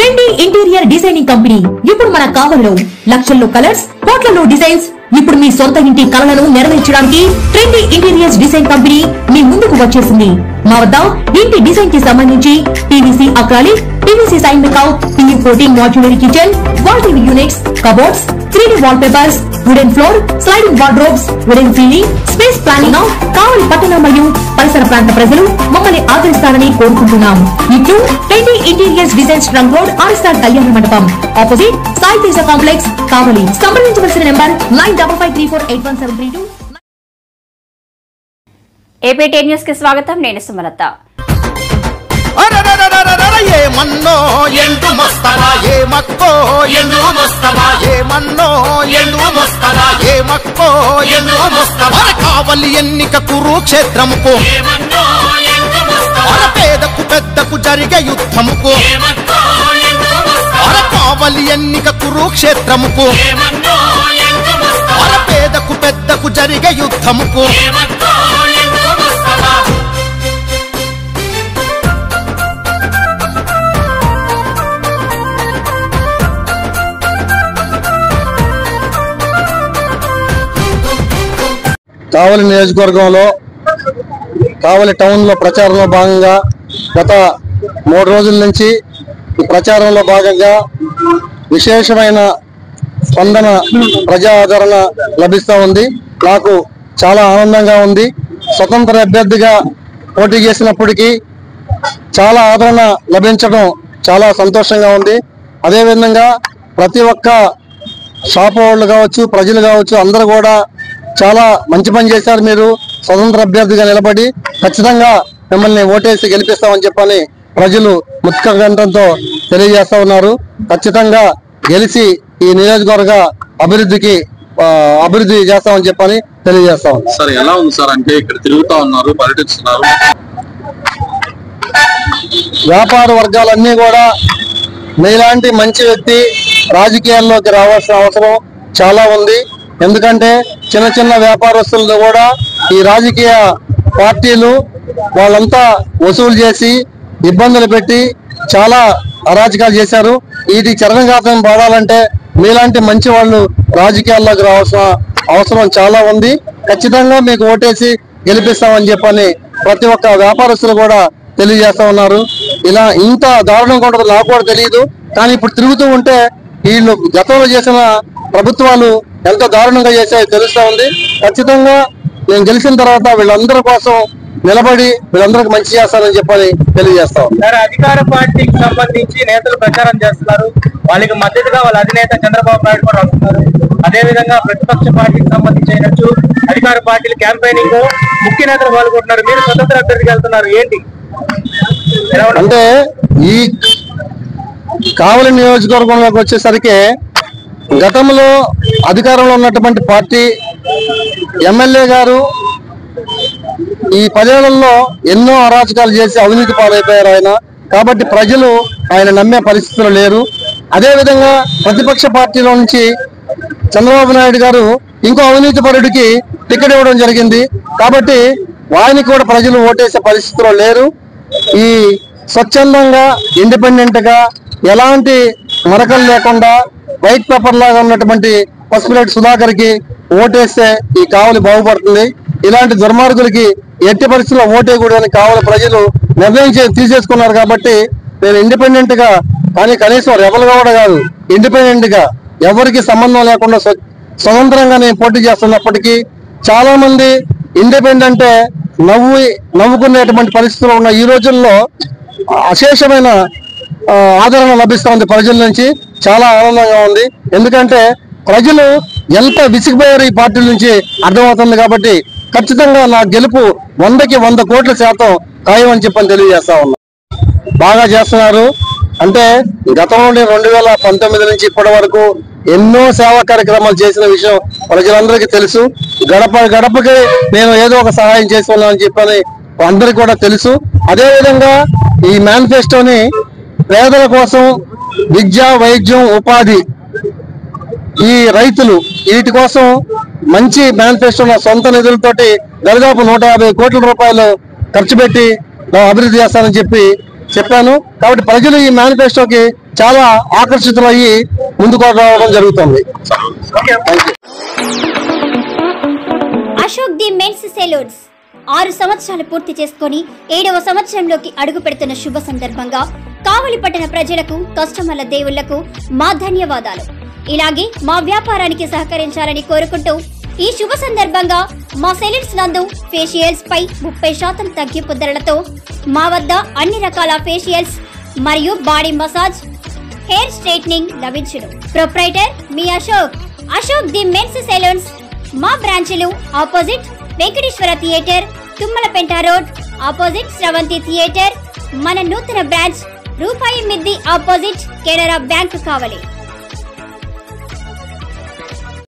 Trendy interior designing company ఇప్పుడు మన కావలిలో లక్షల్లో కలర్స్, కోట్లలో డిజైన్స్. ఇప్పుడు మీ సొంత ఇంటి కలలను నెరవేర్చడానికి ట్రెండీ ఇంటీరియర్స్ డిజైన్ కంపెనీ మీ ముందుకు వచ్చేసింది. మా వద్ద ఇంటి డిజైన్ కి సంబంధించి పీవీసీ అక్రాలిక్, పీవీసీ సైన్ మేకౌట్, PU coating modular kitchen, wall TV units, cupboards, 3D wall papers, wooden floor, sliding wardrobes, wooden ceiling, space planning. Kavali పట్టణ మరియు పరిసర ప్రాంత ప్రజలు మమ్మల్ని ఆదరిస్తారని కోరుకుంటున్నాం. ఇట్లు trendy interiors designs trunk road, RSR Kalyana Mandapam, opposite Sai Teja complex, Kavali. సంప్రదించవలసిన నెంబర్ 9553481732. ఏపీటీ న్యూస్ కి స్వాగతం. నేను సుమలత. ఏమన్నో ఎందు మస్తవా ఏమక్కో ఎందు మస్తవా ఏమన్నో ఎందు మస్తవా ఏమక్కో ఎందు మస్తవా కావలి ఎన్నిక కురుక్షేత్రముకు పేదకు పెద్దకు జరిగే యుద్ధముకు కావలి ఎన్నిక కురుక్షేత్రముకు పేదకు పెద్దకు జరిగే యుద్ధముకు కావలి నియోజకవర్గంలో కావలి టౌన్ లో ప్రచారంలో భాగంగా గత 3 రోజుల నుంచి ఈ ప్రచారంలో భాగంగా విశేషమైన స్పందన, ప్రజా ఆదరణ లభిస్తూ ఉంది. నాకు చాలా ఆనందంగా ఉంది. స్వతంత్ర అభ్యర్థిగా పోటీ చేసినప్పటికీ చాలా ఆదరణ లభించడం చాలా సంతోషంగా ఉంది. అదేవిధంగా ప్రతి ఒక్క షాప్ వాళ్ళు కావచ్చు, ప్రజలు కావచ్చు, అందరూ కూడా చాలా మంచి పని చేశారు. మీరు స్వతంత్ర అభ్యర్థిగా నిలబడి ఖచ్చితంగా మిమ్మల్ని ఓటేసి గెలిపిస్తామని చెప్పని ప్రజలు ముఖ్యకంఠంతో తెలియజేస్తా ఉన్నారు. ఖచ్చితంగా గెలిచి ఈ నియోజకవర్గ అభివృద్ధి చేస్తామని చెప్పని తెలియజేస్తాం. సార్ ఎలా ఉంది సార్ అంటే ఇక్కడ తిరుగుతా ఉన్నారు, పర్యటిస్తున్నారు, వ్యాపార వర్గాలన్నీ కూడా మీలాంటి మంచి వ్యక్తి రాజకీయాల్లోకి రావాల్సిన అవసరం చాలా ఉంది. ఎందుకంటే చిన్న చిన్న వ్యాపారస్తులను కూడా ఈ రాజకీయ పార్టీలు వాళ్ళంతా వసూలు చేసి ఇబ్బందులు పెట్టి చాలా అరాచకాలు చేశారు. వీటికి చరణఘాతం పడాలంటే మీలాంటి మంచి వాళ్ళు రాజకీయాల్లోకి రావాల్సిన అవసరం చాలా ఉంది. ఖచ్చితంగా మీకు ఓటేసి గెలిపిస్తామని చెప్పని ప్రతి ఒక్క వ్యాపారస్తులు కూడా తెలియజేస్తా ఉన్నారు. ఇలా ఇంత దారుణం కూడా నాకు కూడా తెలియదు. కానీ ఇప్పుడు తిరుగుతూ ఉంటే వీళ్ళు గతంలో చేసిన ప్రభుత్వాలు ఎంత దారుణంగా చేశాయో తెలుస్తా ఉంది. ఖచ్చితంగా నేను గెలిచిన తర్వాత వీళ్ళందరి కోసం నిలబడి వీళ్ళందరికి మంచి చేస్తానని చెప్పని తెలియజేస్తాం. అధికార పార్టీకి సంబంధించి నేతలు ప్రచారం చేస్తున్నారు. వాళ్ళకి మద్దతుగా వాళ్ళ అధినేత చంద్రబాబు నాయుడు కూడా వస్తున్నారు. అదేవిధంగా ప్రతిపక్ష పార్టీకి సంబంధించి అయినట్టు అధికార పార్టీలు క్యాంపెయినింగ్ ముఖ్య నేతలు పాల్గొంటున్నారు. మీరు స్వతంత్ర అభ్యర్థికి వెళ్తున్నారు, ఏంటి? అంటే ఈ కావలి నియోజకవర్గంలోకి వచ్చేసరికి గతంలో అధికారంలో ఉన్నటువంటి పార్టీ ఎమ్మెల్యే గారు ఈ 10 ఏళ్లలో ఎన్నో అరాచకాలు చేసి అవినీతి పాలైపోయారు ఆయన. కాబట్టి ప్రజలు ఆయన నమ్మే పరిస్థితులు లేరు. అదేవిధంగా ప్రతిపక్ష పార్టీలో నుంచి చంద్రబాబు నాయుడు గారు ఇంకో అవినీతి పరుడికి టికెట్ ఇవ్వడం జరిగింది. కాబట్టి వారిని కూడా ప్రజలు ఓటేసే పరిస్థితిలో లేరు. ఈ స్వచ్ఛందంగా ఇండిపెండెంట్ గా ఎలాంటి మరకలు లేకుండా వైట్ పేపర్ లాగా ఉన్నటువంటి పసుపులేటి సుధాకర్ కి ఓటేస్తే ఈ కావలి బాగుపడుతుంది. ఇలాంటి దుర్మార్గులకి ఎట్టి పరిస్థితుల్లో ఓటేయకూడదని కావలి ప్రజలు నిర్ణయం తీసేసుకున్నారు. కాబట్టి నేను ఇండిపెండెంట్ గా, కానీ కనీసం రెబల్ గా కూడా కాదు, ఇండిపెండెంట్ గా ఎవరికి సంబంధం లేకుండా స్వతంత్రంగా నేను పోటీ చేస్తున్నప్పటికీ చాలా మంది ఇండిపెండెంట్ నవ్వుకునేటువంటి పరిస్థితుల్లో ఉన్న ఈ రోజుల్లో అశేషమైన ఆదరణ లభిస్తూ ఉంది ప్రజల నుంచి. చాలా ఆనందంగా ఉంది. ఎందుకంటే ప్రజలు ఎంత విసిగిపోయారు ఈ పార్టీల నుంచి అర్థమవుతుంది. కాబట్టి ఖచ్చితంగా నా గెలుపు 100కి 100 కోట్ల శాతం ఖాయం అని చెప్పని తెలియజేస్తా ఉన్నా. బాగా చేస్తున్నారు. అంటే గతంలో 2019 నుంచి ఇప్పటి వరకు ఎన్నో సేవా కార్యక్రమాలు చేసిన విషయం ప్రజలందరికీ తెలుసు. గడపకి నేను ఏదో ఒక సహాయం చేస్తున్నానని చెప్పని అందరికి కూడా తెలుసు. అదేవిధంగా ఈ మేనిఫెస్టోని పేదల కోసం విద్య, వైద్యం, ఉపాధి, ఈ రైతులు, వీటి కోసం మంచి మేనిఫెస్టో సొంత నిధులతోటి దాదాపు 150 కోట్ల రూపాయలు ఖర్చు పెట్టి అభివృద్ధి చేస్తానని చెప్పి చెప్పాను. కాబట్టి ప్రజలు ఈ మేనిఫెస్టోకి చాలా ఆకర్షితులయ్యి ముందుకు రావడం జరుగుతుంది. అశోక్ ది మెన్స్ సెలూన్స్ 6 సంవత్సరాలు పూర్తి చేసుకుని 7వ సంవత్సరంలోకి అడుగు పెడుతున్న శుభ సందర్భంగా కావలి పట్టణ ప్రజలకు, కస్టమర్ల దేవుళ్లకు మా ధన్యవాదాలు. ఇలాగే మా వ్యాపారానికి సహకరించాలని కోరుకుంటూ ఈ శుభ సందర్భంగా మా సెలూన్స్ నందు ఫేషియల్స్ పై 30% తగ్గింపు ధరలతో మా వద్ద అన్ని రకాల ఫేషియల్స్ మరియు బాడీ మసాజ్, హెయిర్ స్ట్రైట్నింగ్ లభించును. ప్రొప్రైటర్ మీ అశోక్ ది మెన్స్ సెలూన్స్. మా బ్రాంచ్లు opposite Venkateswara theatre, Tummalapenta road opposite Sravanthi theatre. మన నూతన బ్రాంచ్ రూపాయి మిద్ది ఆపోజిట్ కెనరా బ్యాంక్ కావలి.